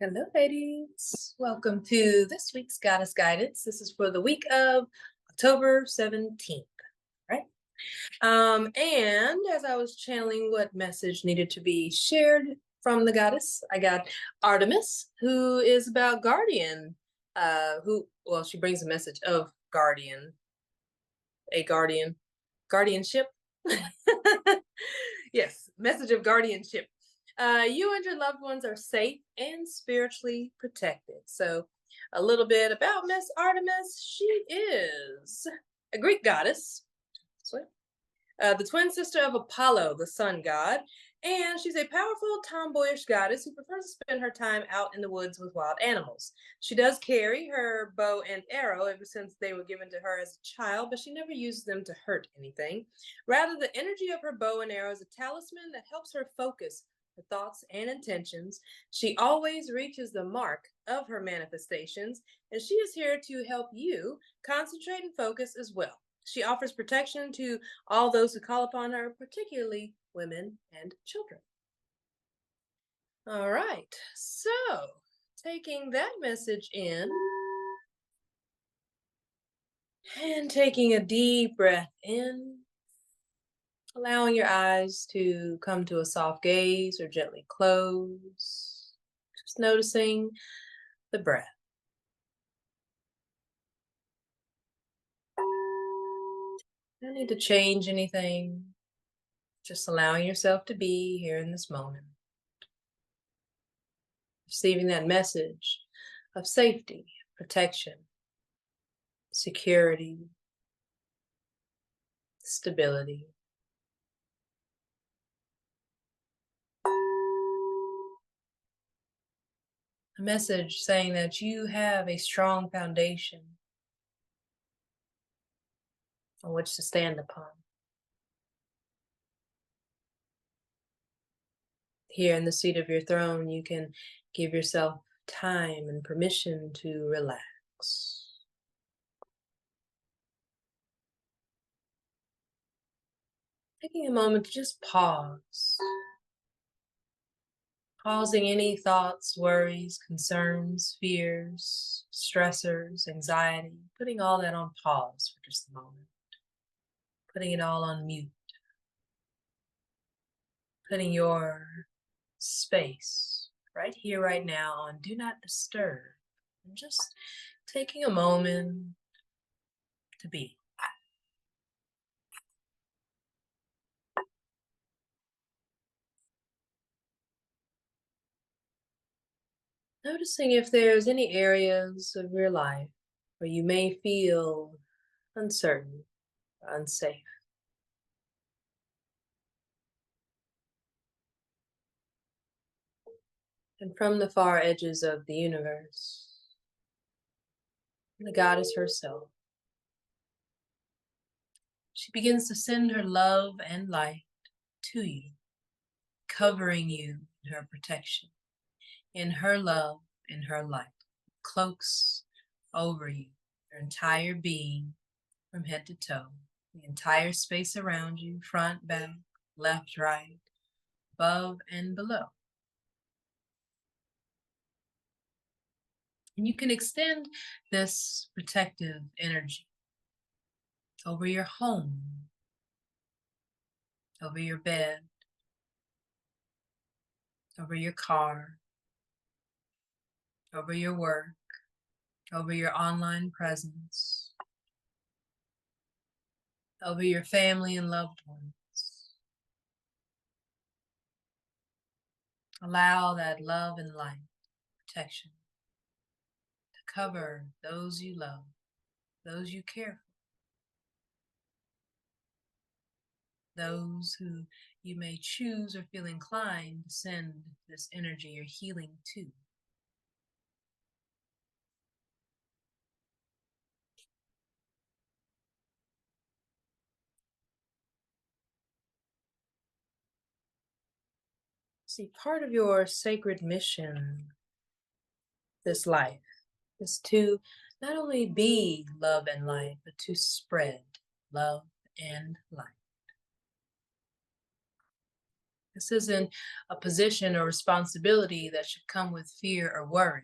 Hello, ladies. Welcome to this week's Goddess Guidance. This is for the week of October 17th, right? And as I was channeling what message needed to be shared from the goddess, I got Artemis, who is about guardian, she brings a message of guardian, guardianship. Yes, message of guardianship. You and your loved ones are safe and spiritually protected. So, a little bit about Miss Artemis. She is a Greek goddess, the twin sister of Apollo, the sun god, and she's a powerful tomboyish goddess who prefers to spend her time out in the woods with wild animals. She does carry her bow and arrow ever since they were given to her as a child, but she never uses them to hurt anything. Rather, the energy of her bow and arrow is a talisman that helps her focus her thoughts and intentions. She always reaches the mark of her manifestations, and she is here to help you concentrate and focus as well. She offers protection to all those who call upon her, particularly women and children. All right, so taking that message in and taking a deep breath in, allowing your eyes to come to a soft gaze or gently close, just noticing the breath. No need to change anything, just allowing yourself to be here in this moment. Receiving that message of safety, protection, security, stability. A message saying that you have a strong foundation on which to stand upon. Here in the seat of your throne, you can give yourself time and permission to relax. Taking a moment to just pause. Pausing any thoughts, worries, concerns, fears, stressors, anxiety, putting all that on pause for just a moment. Putting it all on mute. Putting your space right here, right now on Do Not Disturb. And just taking a moment to be. Noticing if there's any areas of your life where you may feel uncertain or unsafe. And from the far edges of the universe, the goddess herself, she begins to send her love and light to you, covering you in her protection, in her love, in her light, cloaks over you, your entire being from head to toe, the entire space around you, front, back, left, right, above, and below. And you can extend this protective energy over your home, over your bed, over your car, over your work, over your online presence, over your family and loved ones. Allow that love and light, protection, to cover those you love, those you care for, those who you may choose or feel inclined to send this energy or healing to. See, part of your sacred mission this life is to not only be love and light, but to spread love and light. This isn't a position or responsibility that should come with fear or worry.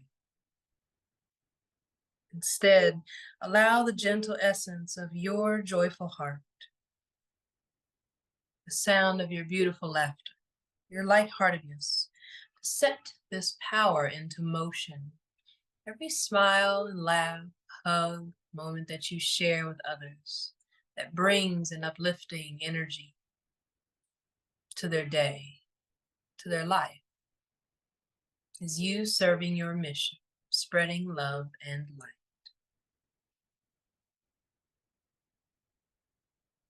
Instead, allow the gentle essence of your joyful heart, the sound of your beautiful laughter, your lightheartedness, to set this power into motion. Every smile and laugh, hug, moment that you share with others that brings an uplifting energy to their day, to their life, is you serving your mission, spreading love and light.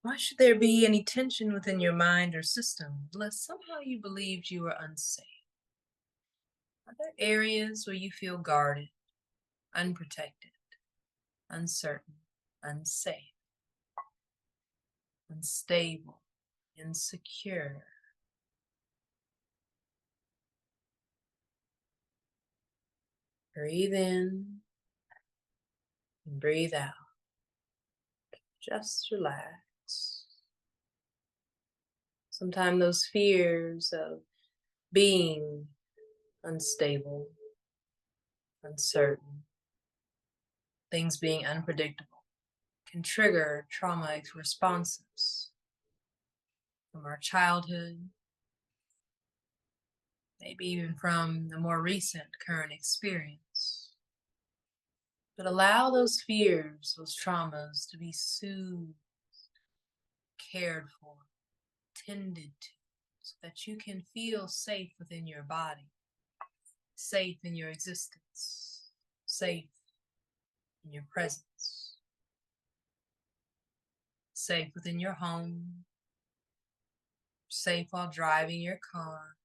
Why should there be any tension within your mind or system unless somehow you believed you were unsafe? Are there areas where you feel guarded, unprotected, uncertain, unsafe, unstable, insecure? Breathe in and breathe out. Just relax. Sometimes those fears of being unstable, uncertain, things being unpredictable can trigger trauma responses from our childhood, maybe even from the more recent current experience. But allow those fears, those traumas to be soothed, cared for, tended to, so that you can feel safe within your body, safe in your existence, safe in your presence, safe within your home, safe while driving your car,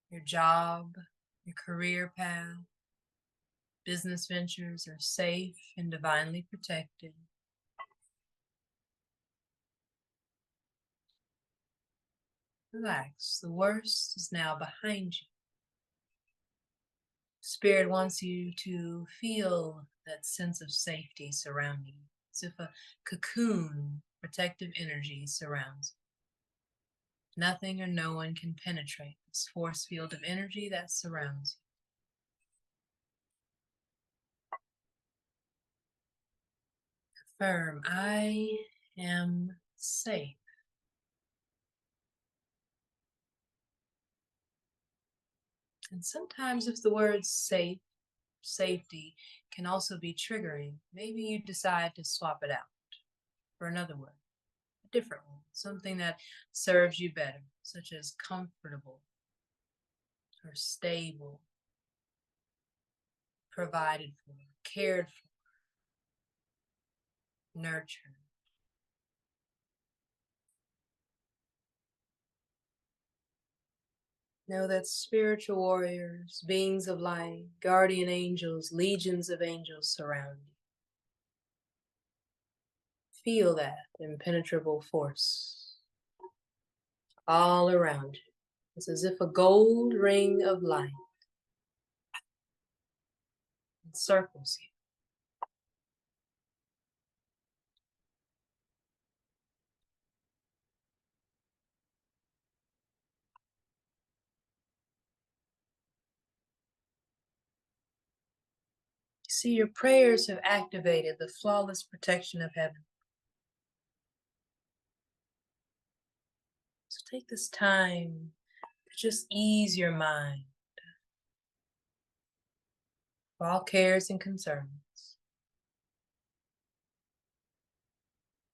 your job, your career path, business ventures are safe and divinely protected. Relax. The worst is now behind you. Spirit wants you to feel that sense of safety surrounding you, as if a cocoon, protective energy surrounds you. Nothing or no one can penetrate this force field of energy that surrounds you. Affirm, I am safe. And sometimes if the word safe, safety can also be triggering, maybe you decide to swap it out for another word, a different one, something that serves you better, such as comfortable or stable, provided for, cared for, nurtured. Know that spiritual warriors, beings of light, guardian angels, legions of angels surround you. Feel that impenetrable force all around you. It's as if a gold ring of light encircles you. See, your prayers have activated the flawless protection of heaven. So take this time to just ease your mind of all cares and concerns.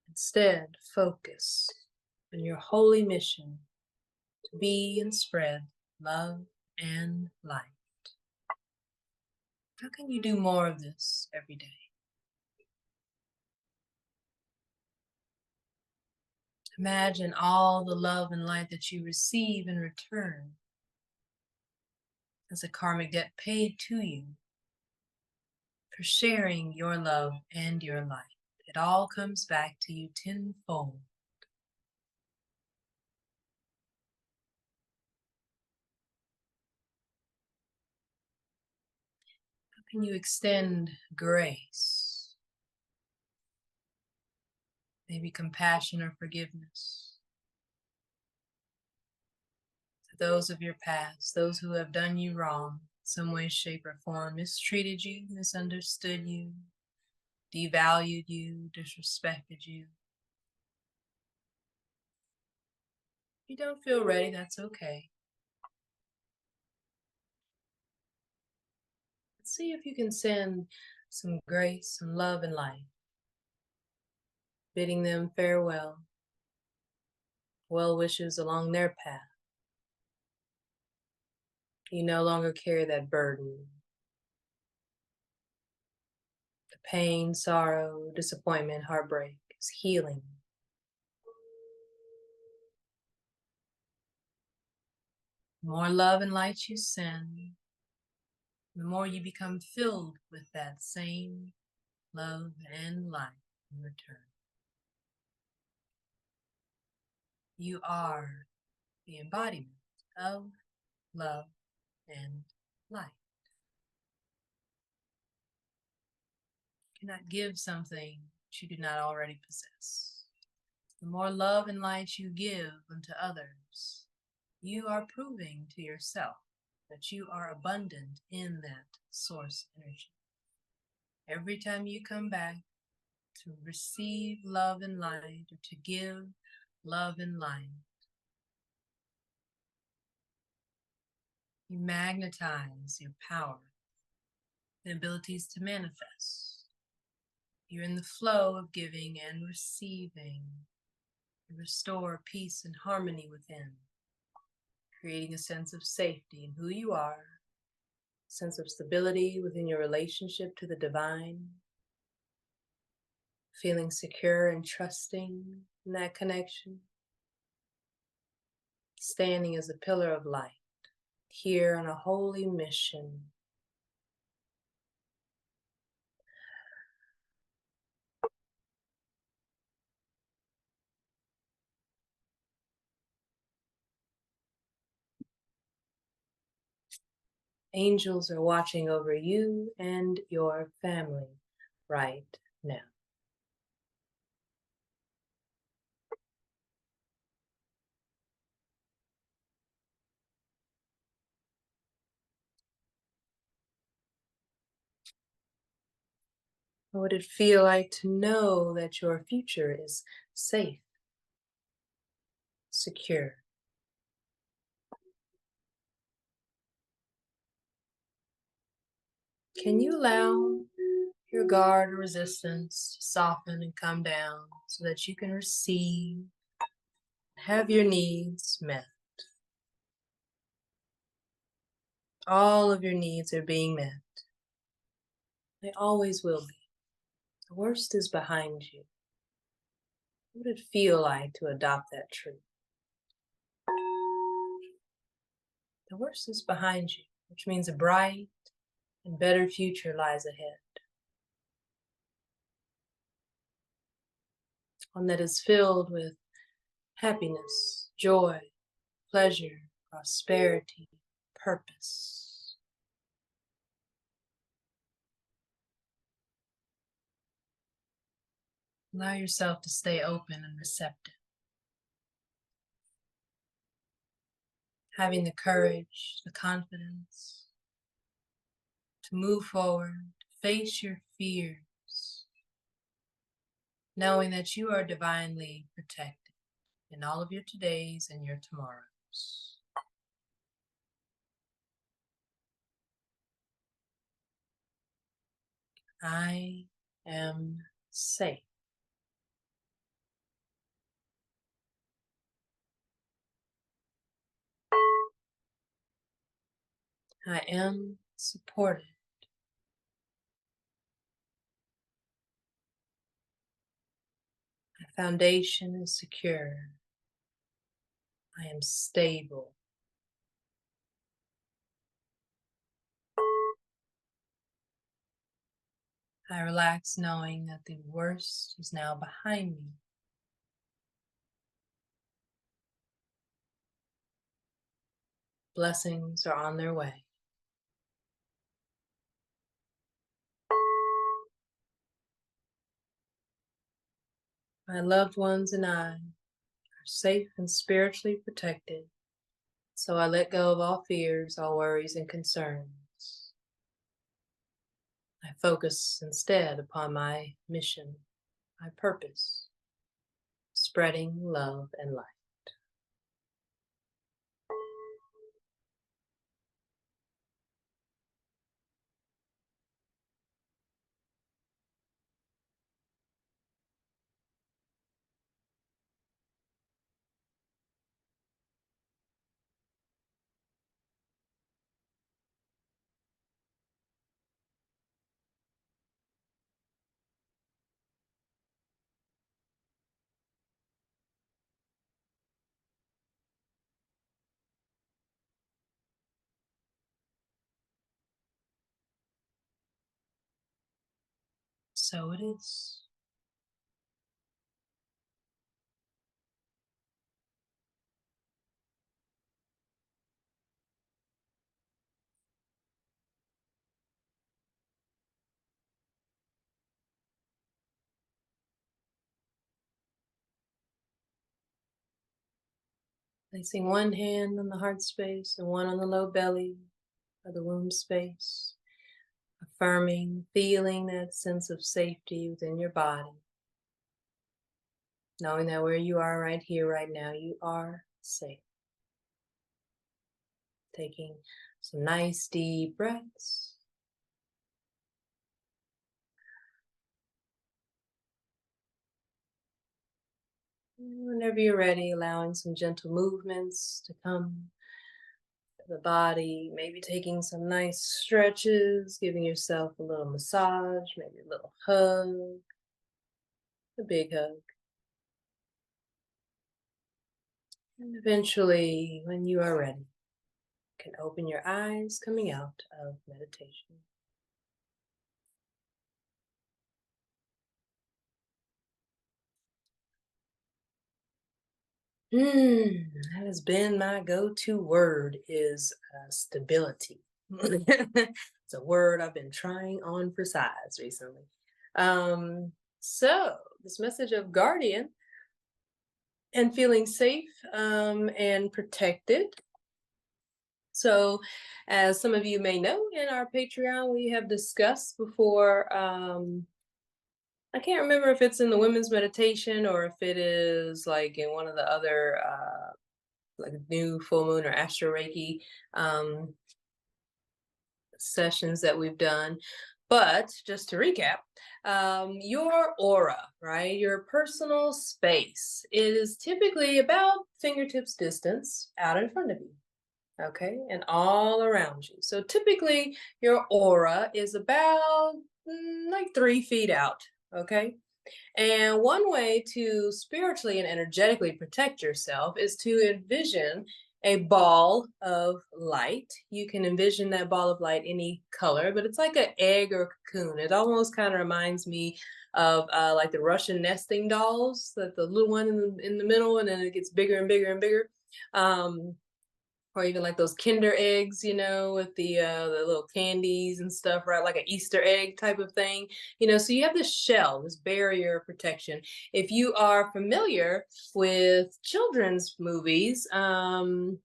Instead, focus on your holy mission to be and spread love and light. How can you do more of this every day? Imagine all the love and light that you receive in return as a karmic debt paid to you for sharing your love and your light. It all comes back to you tenfold. How can you extend grace? Maybe compassion or forgiveness. those of your past, those who have done you wrong, some way, shape, or form, mistreated you, misunderstood you, devalued you, disrespected you. If you don't feel ready, that's okay. See if you can send some grace, some love, and light, bidding them farewell, well wishes along their path. You no longer carry that burden. The pain, sorrow, disappointment, heartbreak is healing. The more love and light you send, the more you become filled with that same love and light in return. You are the embodiment of love and light. You cannot give something that you do not already possess. The more love and light you give unto others, you are proving to yourself that you are abundant in that source energy. Every time you come back to receive love and light, or to give love and light, you magnetize your power, the abilities to manifest. You're in the flow of giving and receiving. You restore peace and harmony within, creating a sense of safety in who you are, a sense of stability within your relationship to the divine, feeling secure and trusting in that connection, standing as a pillar of light, here on a holy mission. Angels are watching over you and your family right now. What would it feel like to know that your future is safe, secure? Can you allow your guard or resistance to soften and come down so that you can receive, have your needs met? All of your needs are being met. They always will be. The worst is behind you. What would it feel like to adopt that truth? The worst is behind you, which means a bright and better future lies ahead. One that is filled with happiness, joy, pleasure, prosperity, purpose. Allow yourself to stay open and receptive. Having the courage, the confidence to move forward, face your fears, knowing that you are divinely protected in all of your todays and your tomorrows. I am safe. I am supported. My foundation is secure. I am stable. I relax knowing that the worst is now behind me. Blessings are on their way. My loved ones and I are safe and spiritually protected, So I let go of all fears, all worries, and concerns. I focus instead upon my mission, my purpose, spreading love and light. So it is. Placing one hand on the heart space and one on the low belly or the womb space. Affirming, feeling that sense of safety within your body. Knowing that where you are right here, right now, you are safe. Taking some nice deep breaths. Whenever you're ready, allowing some gentle movements to come to the body, maybe taking some nice stretches, giving yourself a little massage, maybe a little hug, a big hug. And eventually, when you are ready, you can open your eyes coming out of meditation. That has been my go-to word is stability. It's a word I've been trying on for size recently. So this message of guardian and feeling safe and protected. So as some of you may know, in our Patreon, we have discussed before, I can't remember if it's in the women's meditation or if it is like in one of the other like new full moon or astro reiki sessions that we've done. But just to recap, your aura, right, your personal space is typically about fingertips distance out in front of you, okay, and all around you. So typically your aura is about like 3 feet out, okay. And one way to spiritually and energetically protect yourself is to envision a ball of light. You can envision that ball of light any color, but it's like an egg or cocoon. It almost kind of reminds me of like the Russian nesting dolls, that the little one in the middle, and then it gets bigger and bigger and bigger. Or even like those Kinder eggs, you know, with the little candies and stuff, right? Like an Easter egg type of thing, you know. So you have this shell, this barrier of protection. If you are familiar with children's movies, The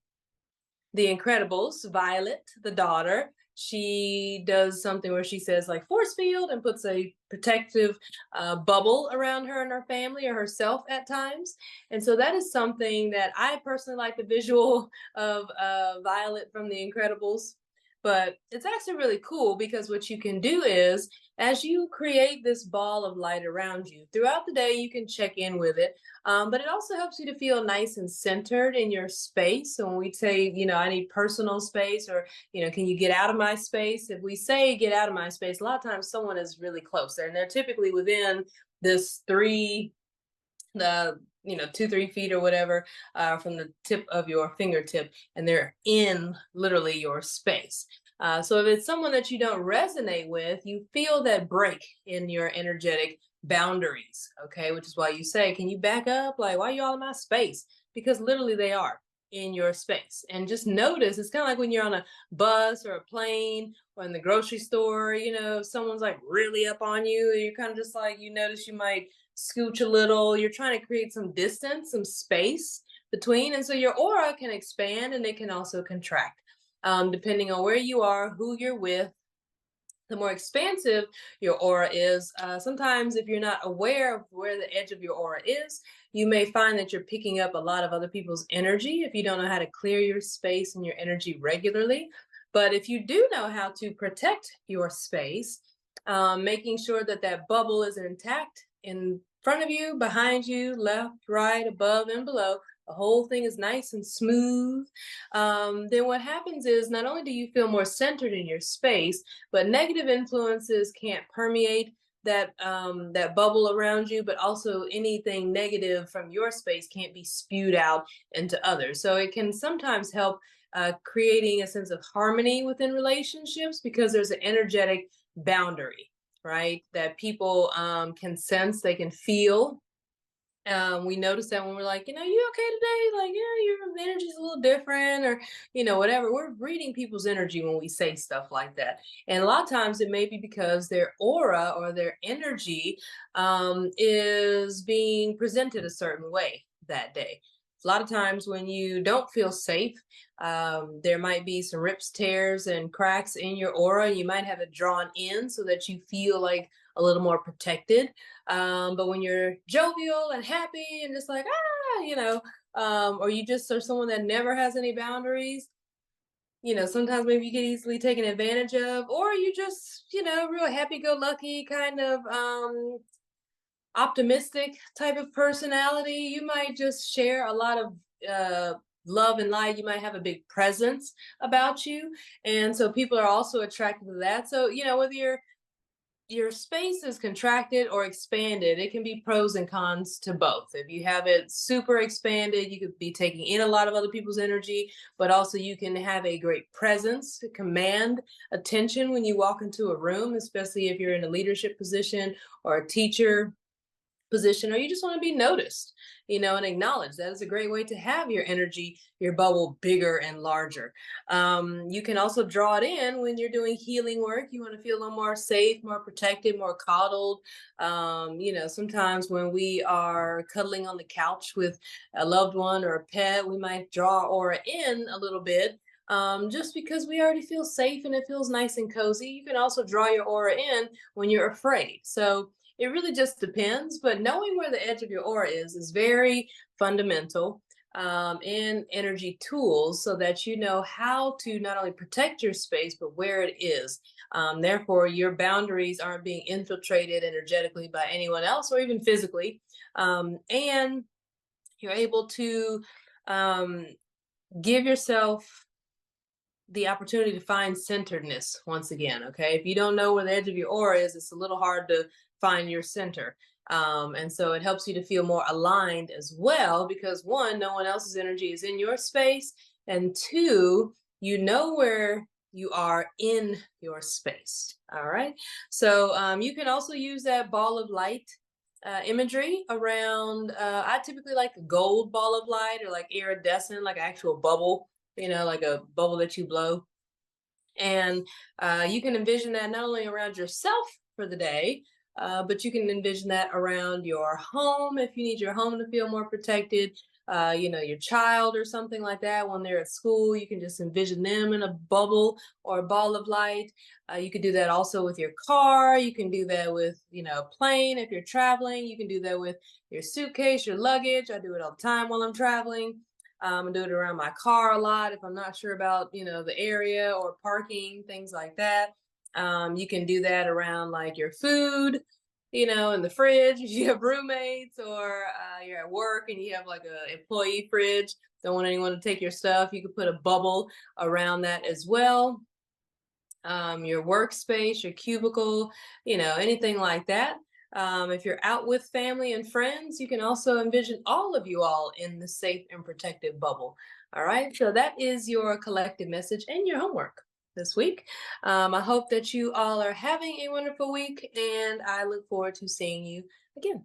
Incredibles, Violet, the daughter, she does something where she says like force field and puts a protective bubble around her and her family or herself at times. And so that is something that I personally like, the visual of Violet from The Incredibles. But it's actually really cool because what you can do is, as you create this ball of light around you throughout the day, you can check in with it. But it also helps you to feel nice and centered in your space. So when we say, you know, I need personal space, or, you know, can you get out of my space? If we say get out of my space, a lot of times someone is really close there and they're typically within this the 2-3 feet or whatever from the tip of your fingertip, and they're in literally your space. So if it's someone that you don't resonate with, you feel that break in your energetic boundaries, okay, which is why you say, can you back up, like, why are you all in my space? Because literally they are in your space. And just notice, it's kind of like when you're on a bus or a plane or in the grocery store, you know, if someone's like really up on you, you're kind of just like, you notice you might scooch a little, you're trying to create some distance, some space between. And so your aura can expand and it can also contract, depending on where you are, who you're with. The more expansive your aura is, sometimes if you're not aware of where the edge of your aura is, you may find that you're picking up a lot of other people's energy if you don't know how to clear your space and your energy regularly. But if you do know how to protect your space, making sure that that bubble is intact in front of you, behind you, left, right, above, and below, the whole thing is nice and smooth, then what happens is not only do you feel more centered in your space, but negative influences can't permeate that bubble around you, but also anything negative from your space can't be spewed out into others. So it can sometimes help creating a sense of harmony within relationships because there's an energetic boundary, right? That people can sense, they can feel. We notice that when we're like, you okay today? Like, yeah, your energy's a little different, or whatever. We're reading people's energy when we say stuff like that. And a lot of times it may be because their aura or their energy is being presented a certain way that day. A lot of times when you don't feel safe, there might be some rips, tears, and cracks in your aura. You might have it drawn in so that you feel like a little more protected. But when you're jovial and happy and just like, or you just are someone that never has any boundaries, sometimes maybe you get easily taken advantage of, or you just, real happy-go-lucky kind of optimistic type of personality. You might just share a lot of love and light. You might have a big presence about you. And so people are also attracted to that. So, whether your space is contracted or expanded, it can be pros and cons to both. If you have it super expanded, you could be taking in a lot of other people's energy, but also you can have a great presence to command attention when you walk into a room, especially if you're in a leadership position or a teacher position, or you just want to be noticed, and acknowledged. That is a great way to have your energy, your bubble bigger and larger. You can also draw it in when you're doing healing work. You want to feel a little more safe, more protected, more coddled. Sometimes when we are cuddling on the couch with a loved one or a pet, we might draw our aura in a little bit, just because we already feel safe and it feels nice and cozy. You can also draw your aura in when you're afraid. So it really just depends, but knowing where the edge of your aura is very fundamental in energy tools, so that you know how to not only protect your space, but where it is. Therefore, your boundaries aren't being infiltrated energetically by anyone else or even physically. And you're able to give yourself the opportunity to find centeredness once again. Okay. If you don't know where the edge of your aura is, it's a little hard to find your center. And so it helps you to feel more aligned as well, because one, no one else's energy is in your space. And two, you know where you are in your space. All right. So you can also use that ball of light imagery around. I typically like a gold ball of light, or like iridescent, like an actual bubble, like a bubble that you blow. And you can envision that not only around yourself for the day, but you can envision that around your home if you need your home to feel more protected. Your child or something like that, when they're at school, you can just envision them in a bubble or a ball of light. You could do that also with your car. You can do that with, a plane if you're traveling. You can do that with your suitcase, your luggage. I do it all the time while I'm traveling. I do it around my car a lot if I'm not sure about, the area or parking, things like that. You can do that around like your food, in the fridge if you have roommates, or you're at work and you have like a employee fridge, don't want anyone to take your stuff. You could put a bubble around that as well. Your workspace, your cubicle, anything like that. If you're out with family and friends, you can also envision all of you all in the safe and protective bubble. All right, so that is your collective message and your homework this week. I hope that you all are having a wonderful week, and I look forward to seeing you again.